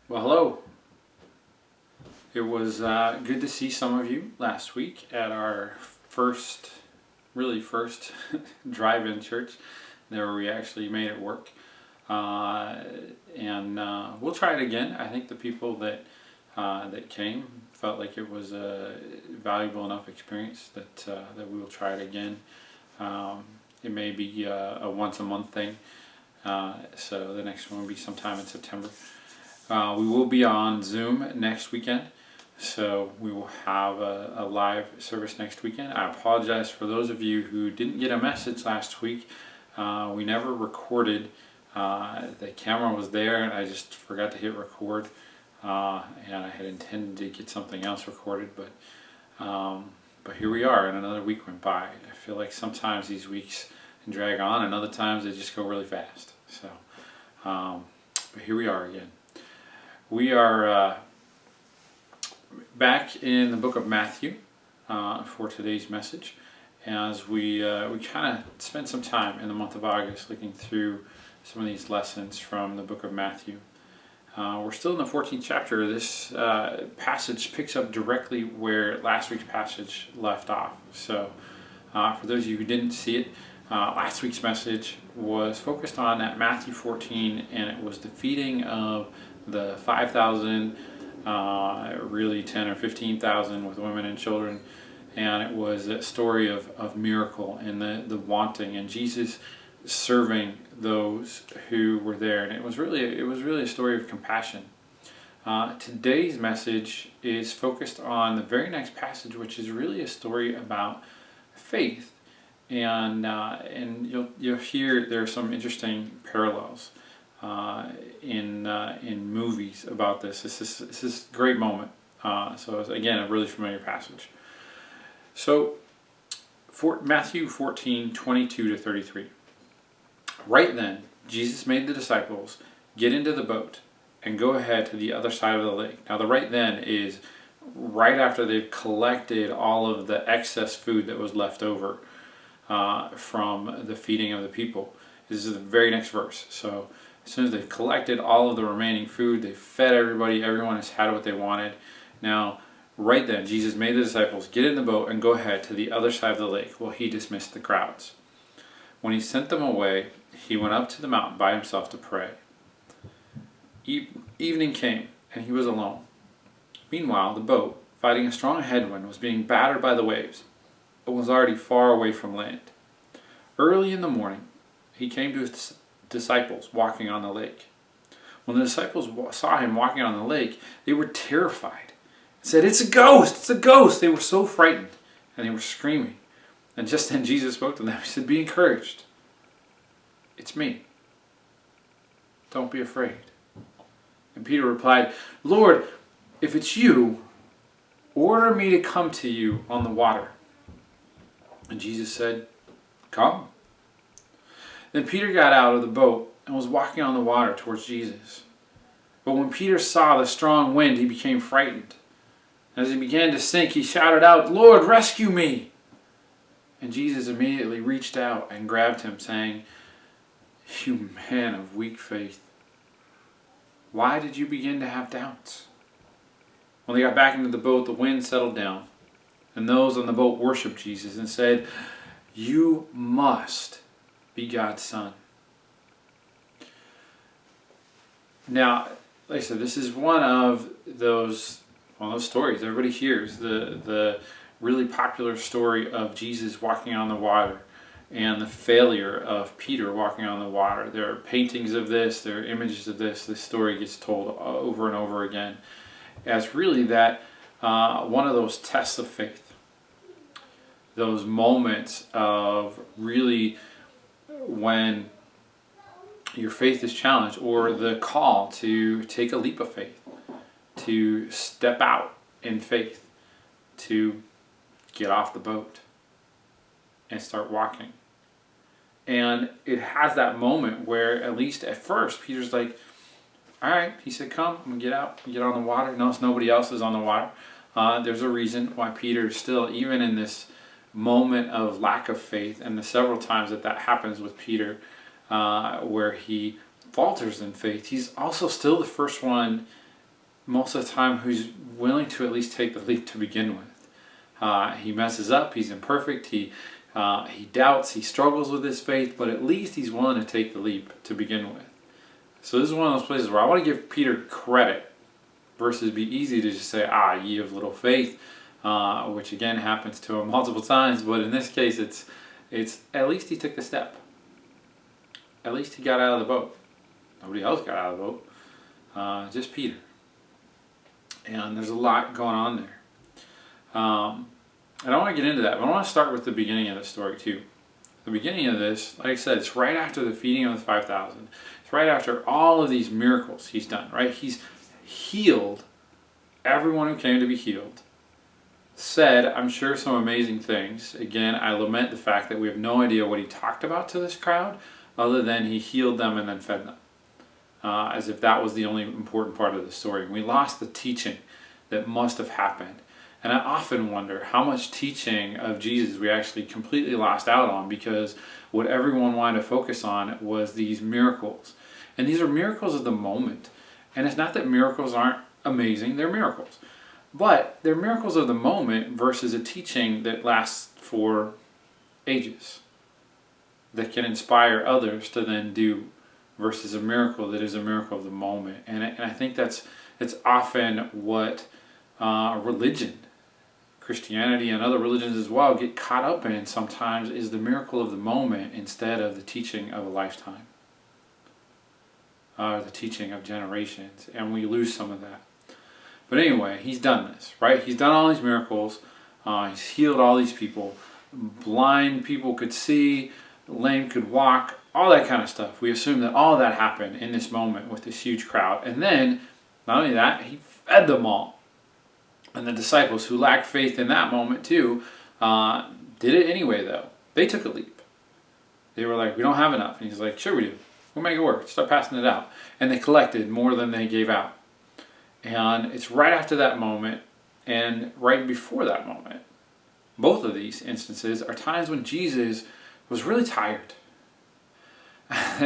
Well, hello. It was good to see some of you last week at our first drive-in church. There we actually made it work. And we'll try it again. I think the people that came felt like it was a valuable enough experience that we will try it again. It may be a once a month thing, so the next one will be sometime in September. We will be on Zoom next weekend, so we will have a live service next weekend. I apologize for those of you who didn't get a message last week. We never recorded. The camera was there and I just forgot to hit record, and I had intended to get something else recorded, but here we are and another week went by. I feel like sometimes these weeks can drag on and other times they just go really fast. So, but here we are again. We are back in the book of Matthew for today's message, as we kind of spent some time in the month of August looking through some of these lessons from the book of Matthew. We're still in the 14th chapter. This passage picks up directly where last week's passage left off. So for those of you who didn't see it, last week's message was focused on at Matthew 14, and it was the feeding of the 5,000, really 10 or 15,000 with women and children. And it was a story of miracle and the wanting, and Jesus serving those who were there. And it was really a story of compassion. Today's message is focused on the very next passage, which is really a story about faith. And you'll hear there are some interesting parallels in movies about this. This is a great moment. So it's, again, a really familiar passage. So for Matthew 14:22-33. Right then, Jesus made the disciples get into the boat and go ahead to the other side of the lake. Now, the right then is right after they've collected all of the excess food that was left over from the feeding of the people. This is the very next verse. So as soon as they've collected all of the remaining food, they've fed everybody, everyone has had what they wanted. Now, right then, Jesus made the disciples get in the boat and go ahead to the other side of the lake while he dismissed the crowds. When he sent them away, he went up to the mountain by himself to pray. Evening came, and he was alone. Meanwhile, the boat, fighting a strong headwind, was being battered by the waves, but was already far away from land. Early in the morning, he came to his disciples walking on the lake. When the disciples saw him walking on the lake, they were terrified and said, "It's a ghost! It's a ghost!" They were so frightened, and they were screaming. And just then Jesus spoke to them. He said, "Be encouraged. It's me. Don't be afraid." And Peter replied, "Lord, if it's you, order me to come to you on the water." And Jesus said, "Come." Then Peter got out of the boat and was walking on the water towards Jesus. But when Peter saw the strong wind, he became frightened. As he began to sink, he shouted out, "Lord, rescue me!" And Jesus immediately reached out and grabbed him, saying, "You man of weak faith, why did you begin to have doubts?" When they got back into the boat, the wind settled down, and those on the boat worshipped Jesus and said, "You must be God's Son." Now, like I said, this is one of those stories everybody hears, the really popular story of Jesus walking on the water and the failure of Peter walking on the water. There are paintings of this, there are images of this. This story gets told over and over again as really that one of those tests of faith, those moments of really when your faith is challenged, or the call to take a leap of faith, to step out in faith, to get off the boat and start walking. And it has that moment where, at least at first, Peter's like, "All right," he said, "Come, I'm gonna get out, get on the water." Notice nobody else is on the water. There's a reason why Peter is still, even in this moment of lack of faith, and the several times that happens with Peter, where he falters in faith, he's also still the first one most of the time who's willing to at least take the leap to begin with. He messes up, he's imperfect, he doubts, he struggles with his faith, but at least he's willing to take the leap to begin with. So this is one of those places where I want to give Peter credit versus be easy to just say, ye of little faith, which again happens to him multiple times, but in this case it's at least he took the step. At least he got out of the boat. Nobody else got out of the boat, just Peter. And there's a lot going on there. I don't want to get into that, but I want to start with the beginning of the story too. The beginning of this, like I said, it's right after the feeding of the 5,000. It's right after all of these miracles he's done, right? He's healed everyone who came to be healed. Said, I'm sure, some amazing things. Again, I lament the fact that we have no idea what he talked about to this crowd, other than he healed them and then fed them. As if that was the only important part of the story. And we lost the teaching that must have happened. And I often wonder how much teaching of Jesus we actually completely lost out on, because what everyone wanted to focus on was these miracles. And these are miracles of the moment. And it's not that miracles aren't amazing, they're miracles. But they're miracles of the moment versus a teaching that lasts for ages, that can inspire others to then do, versus a miracle that is a miracle of the moment. And I think it's often what religion, Christianity and other religions as well, get caught up in sometimes, is the miracle of the moment instead of the teaching of a lifetime, the teaching of generations, and we lose some of that. But anyway, he's done this, right? He's done all these miracles. He's healed all these people. Blind people could see, lame could walk, all that kind of stuff. We assume that all of that happened in this moment with this huge crowd. And then, not only that, he fed them all. And the disciples, who lacked faith in that moment too, did it anyway though. They took a leap. They were like, we don't have enough. And he's like, sure we do. We'll make it work. Start passing it out. And they collected more than they gave out. And it's right after that moment and right before that moment. Both of these instances are times when Jesus was really tired.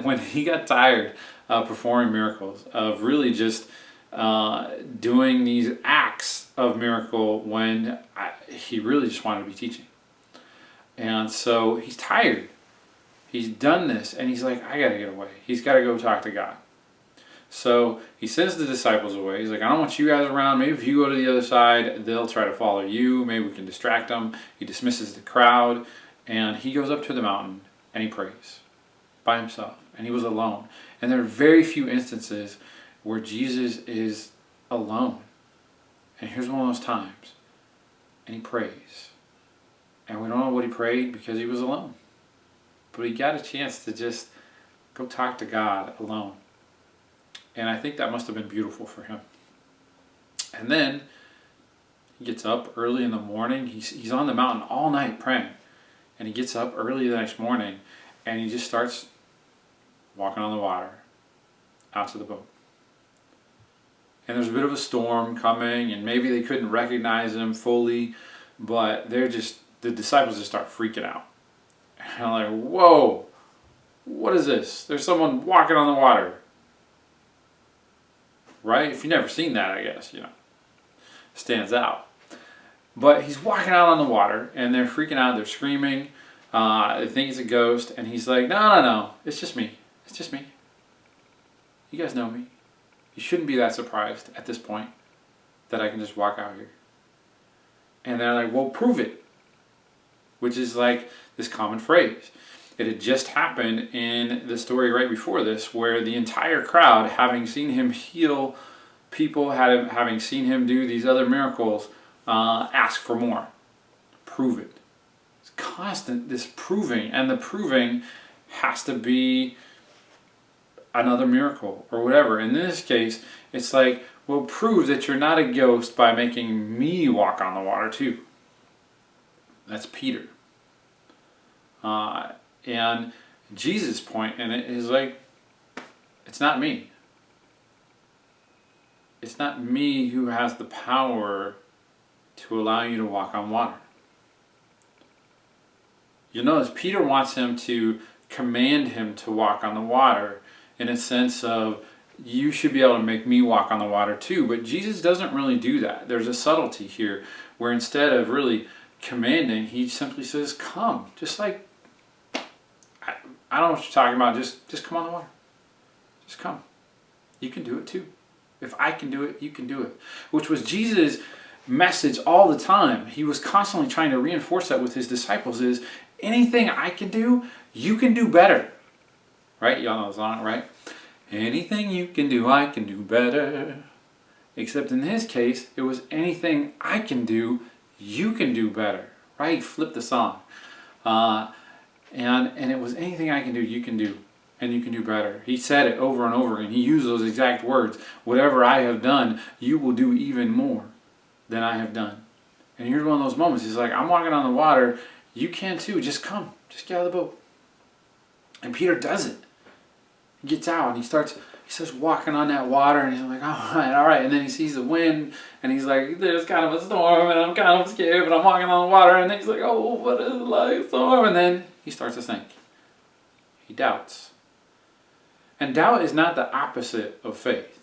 When he got tired of performing miracles, of really just doing these acts of miracle when he really just wanted to be teaching. And so he's tired. He's done this and he's like, I gotta get away. He's gotta go talk to God. So he sends the disciples away. He's like, I don't want you guys around. Maybe if you go to the other side, they'll try to follow you. Maybe we can distract them. He dismisses the crowd and he goes up to the mountain and he prays by himself. And he was alone. And there are very few instances where Jesus is alone. And here's one of those times. And he prays. And we don't know what he prayed because he was alone. But he got a chance to just go talk to God alone. And I think that must have been beautiful for him. And then he gets up early in the morning. He's on the mountain all night praying. And he gets up early the next morning and he just starts walking on the water out to the boat. And there's a bit of a storm coming and maybe they couldn't recognize him fully, but the disciples just start freaking out. And I'm like, whoa, what is this? There's someone walking on the water. Right? If you've never seen that, I guess, stands out. But he's walking out on the water, and they're freaking out. They're screaming. They think it's a ghost, and he's like, no, it's just me. It's just me. You guys know me. You shouldn't be that surprised at this point that I can just walk out here. And they're like, well, prove it. Which is like this common phrase. It had just happened in the story right before this, where the entire crowd, having seen him heal people, having seen him do these other miracles, ask for more. Prove it. It's constant, this proving, and the proving has to be another miracle or whatever. In this case, it's like, well, prove that you're not a ghost by making me walk on the water too. That's Peter. And Jesus' point in it is like, it's not me. It's not me who has the power to allow you to walk on water. You'll notice Peter wants him to command him to walk on the water in a sense of you should be able to make me walk on the water too. But Jesus doesn't really do that. There's a subtlety here where instead of really commanding, he simply says, come. Just like, I don't know what you're talking about. Just come on the water. Just come. You can do it too. If I can do it, you can do it. Which was Jesus' message all the time. He was constantly trying to reinforce that with his disciples is, anything I can do, you can do better. Right? Y'all know the song, right? Anything you can do, I can do better. Except in his case, it was anything I can do, you can do better. Right? Flip the song. And it was anything I can do, you can do. And you can do better. He said it over and over again. He used those exact words. Whatever I have done, you will do even more than I have done. And here's one of those moments. He's like, I'm walking on the water. You can too. Just come. Just get out of the boat. And Peter does it. He gets out and he starts walking on that water. And he's like, all right. And then he sees the wind. And he's like, there's kind of a storm. And I'm kind of scared. But I'm walking on the water. And then he's like, oh, what is it like, storm? And then he starts to sink. He doubts. And doubt is not the opposite of faith.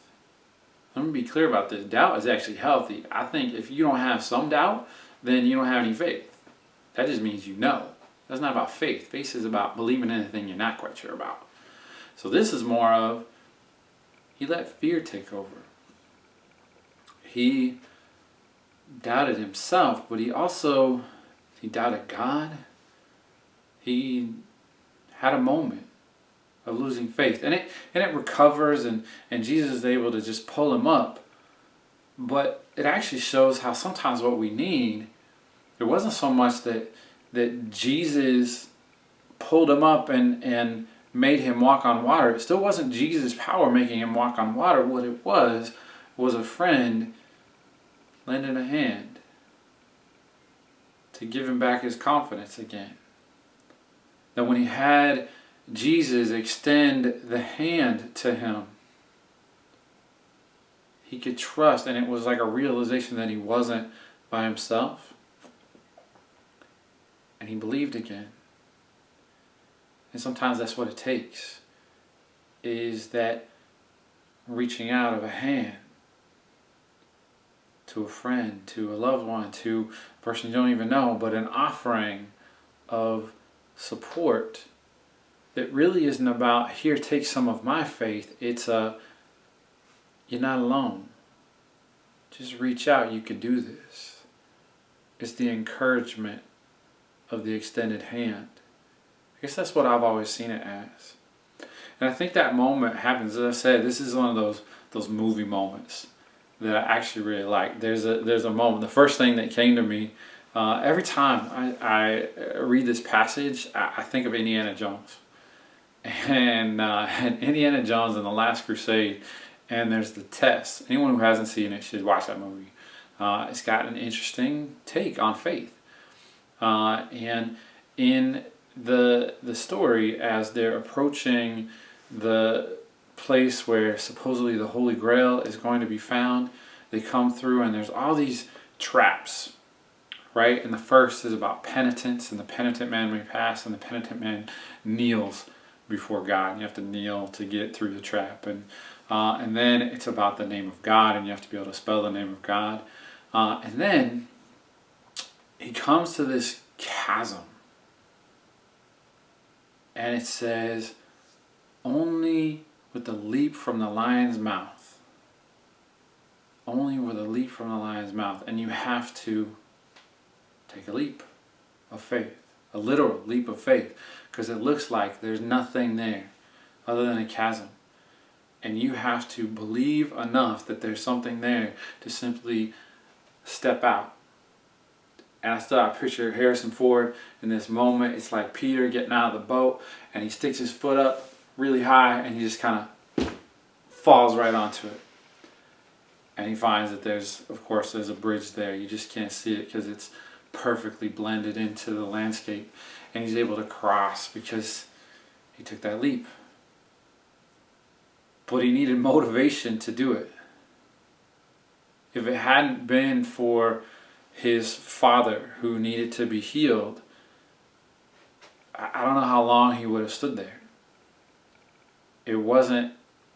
Let me be clear about this. Doubt is actually healthy. I think if you don't have some doubt, then you don't have any faith. That just means you know. That's not about faith. Faith is about believing in anything you're not quite sure about. So this is more of, he let fear take over. He doubted himself, but he doubted God. He had a moment of losing faith. And it recovers and Jesus is able to just pull him up. But it actually shows how sometimes what we need, it wasn't so much that Jesus pulled him up and made him walk on water. It still wasn't Jesus' power making him walk on water. What it was a friend lending a hand to give him back his confidence again. That when he had Jesus extend the hand to him, he could trust, and it was like a realization that he wasn't by himself. And he believed again. And sometimes that's what it takes, is that reaching out of a hand to a friend, to a loved one, to a person you don't even know, but an offering of support that really isn't about, here, take some of my faith. It's you're not alone. Just reach out, you can do this. It's the encouragement of the extended hand. I guess that's what I've always seen it as. And I think that moment happens, as I said, this is one of those movie moments that I actually really like. There's a moment, the first thing that came to me, every time I read this passage, I think of Indiana Jones. And Indiana Jones and the Last Crusade, and there's the test. Anyone who hasn't seen it should watch that movie. It's got an interesting take on faith. And in the story, as they're approaching the place where supposedly the Holy Grail is going to be found, they come through and there's all these traps, right? And the first is about penitence, and the penitent man may pass, and the penitent man kneels before God. You have to kneel to get through the trap. And then it's about the name of God, and you have to be able to spell the name of God. And then he comes to this chasm. And it says, only with the leap from the lion's mouth. Only with a leap from the lion's mouth. And you have to take a leap of faith. A literal leap of faith. Because it looks like there's nothing there other than a chasm. And you have to believe enough that there's something there to simply step out. And I picture Harrison Ford in this moment. It's like Peter getting out of the boat, and he sticks his foot up really high, and he just kind of falls right onto it. And he finds that there's a bridge there. You just can't see it because it's perfectly blended into the landscape. And he's able to cross because he took that leap. But he needed motivation to do it. If it hadn't been for his father who needed to be healed, I don't know how long he would have stood there. It wasn't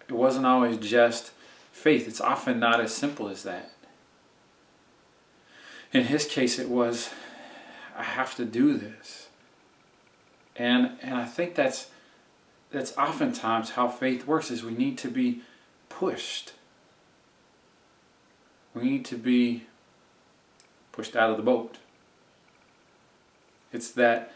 it wasn't always just faith. It's often not as simple as that. In his case, it was, I have to do this. And I think that's oftentimes how faith works, is we need to be pushed. We need to be pushed out of the boat. It's that,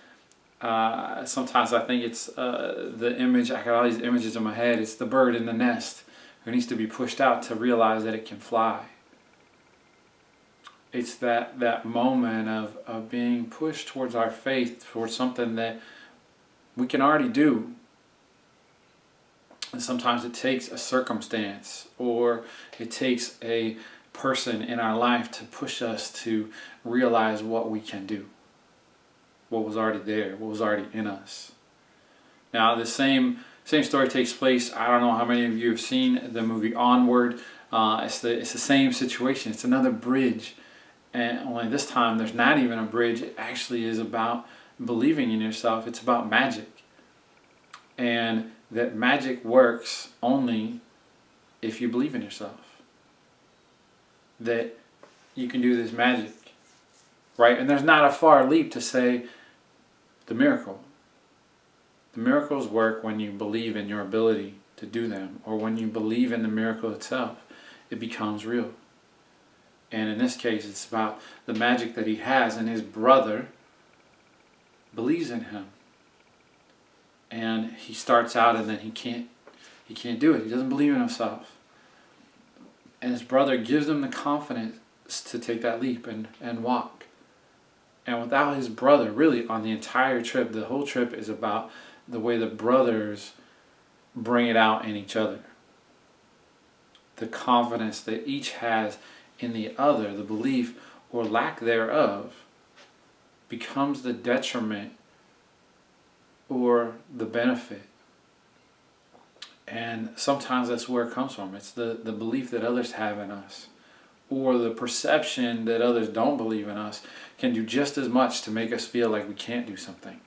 sometimes I think it's the image, I got all these images in my head, it's the bird in the nest who needs to be pushed out to realize that it can fly. It's that moment of being pushed towards our faith, towards something that we can already do. And sometimes it takes a circumstance, or it takes a person in our life to push us to realize what we can do. What was already there, what was already in us. Now the same story takes place, I don't know how many of you have seen the movie Onward. It's the same situation. It's another bridge. And only this time there's not even a bridge. It actually is about believing in yourself. It's about magic. And that magic works only if you believe in yourself. That you can do this magic, right? And there's not a far leap to say the miracle. The miracles work when you believe in your ability to do them, or when you believe in the miracle itself. It becomes real. And in this case, it's about the magic that he has, and his brother believes in him. And he starts out, and then he can't do it. He doesn't believe in himself. And his brother gives him the confidence to take that leap and walk. And without his brother, really on the entire trip, the whole trip is about the way the brothers bring it out in each other. The confidence that each has in the other, the belief or lack thereof, becomes the detriment or the benefit. And sometimes that's where it comes from. It's the belief that others have in us, or the perception that others don't believe in us, can do just as much to make us feel like we can't do something.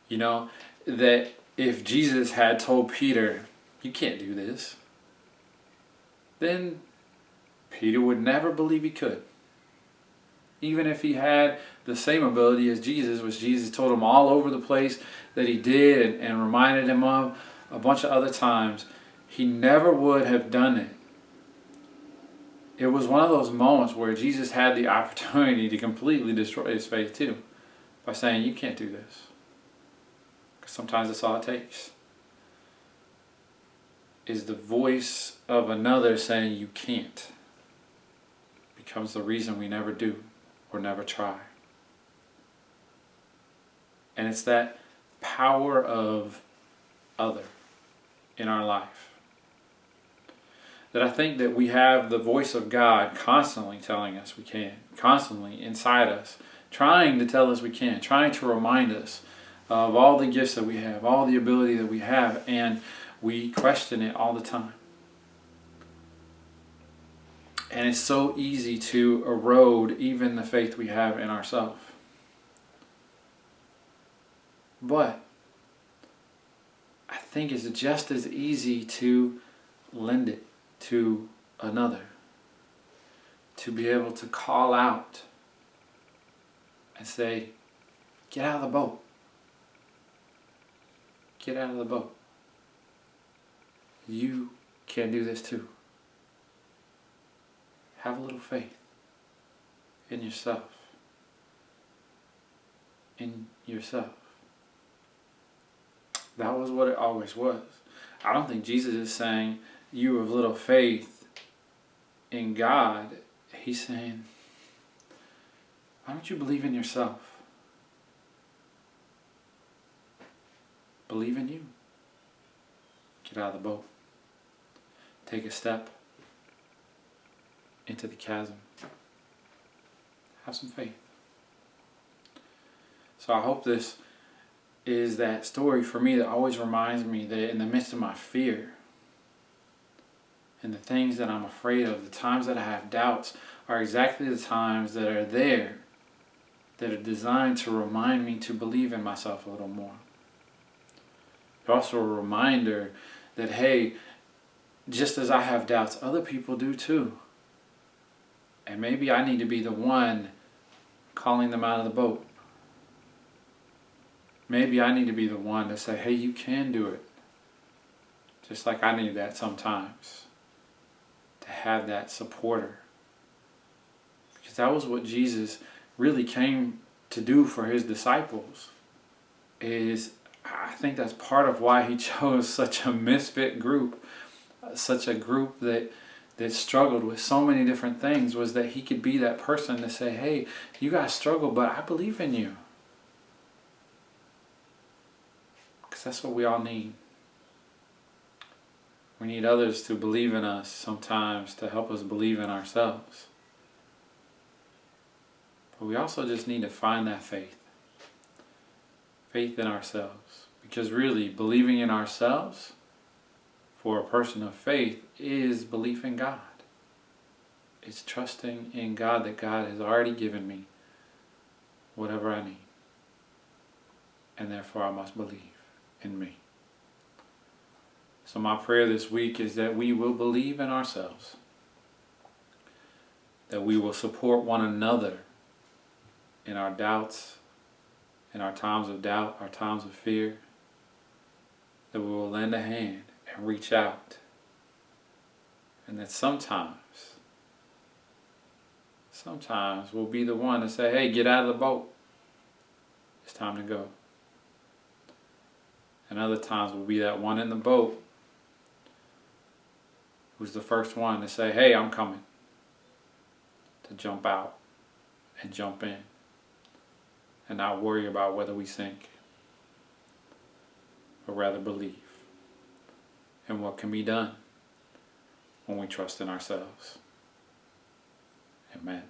You know, that if Jesus had told Peter, you can't do this, then Peter would never believe he could. Even if he had the same ability as Jesus, which Jesus told him all over the place that he did and reminded him of a bunch of other times, he never would have done it. It was one of those moments where Jesus had the opportunity to completely destroy his faith too, by saying, you can't do this. Because sometimes that's all it takes. Is the voice of another saying you can't, becomes the reason we never do or never try. And it's that power of other in our life, that I think that we have the voice of God constantly telling us we can, constantly inside us, trying to tell us we can, trying to remind us of all the gifts that we have, all the ability that we have, and we question it all the time. And it's so easy to erode even the faith we have in ourselves. But I think it's just as easy to lend it to another. To be able to call out and say, get out of the boat. Get out of the boat. You can do this too. Have a little faith in yourself. In yourself. That was what it always was. I don't think Jesus is saying, you have little faith in God. He's saying, why don't you believe in yourself? Believe in you. Get out of the boat. Take a step into the chasm. Have some faith. So I hope this is that story for me that always reminds me that in the midst of my fear and the things that I'm afraid of, the times that I have doubts, are exactly the times that are there, that are designed to remind me to believe in myself a little more. They're also a reminder that, hey, just as I have doubts, other people do too. And maybe I need to be the one calling them out of the boat. Maybe I need to be the one to say, hey, you can do it. Just like I need that sometimes. To have that supporter. Because that was what Jesus really came to do for his disciples. I think that's part of why he chose such a misfit group. Such a group that struggled with so many different things, was that he could be that person to say, hey, you guys struggle, but I believe in you. Because that's what we all need. We need others to believe in us sometimes to help us believe in ourselves. But we also just need to find that faith. Faith in ourselves. Because really, believing in ourselves for a person of faith is belief in God. It's trusting in God that God has already given me whatever I need. And therefore I must believe in me. So my prayer this week is that we will believe in ourselves. That we will support one another in our doubts, in our times of doubt, our times of fear. That we will lend a hand and reach out. And that sometimes we'll be the one to say, hey, get out of the boat. It's time to go. And other times we'll be that one in the boat who's the first one to say, hey, I'm coming. To jump out and jump in. And not worry about whether we sink. But rather believe in what can be done when we trust in ourselves. Amen.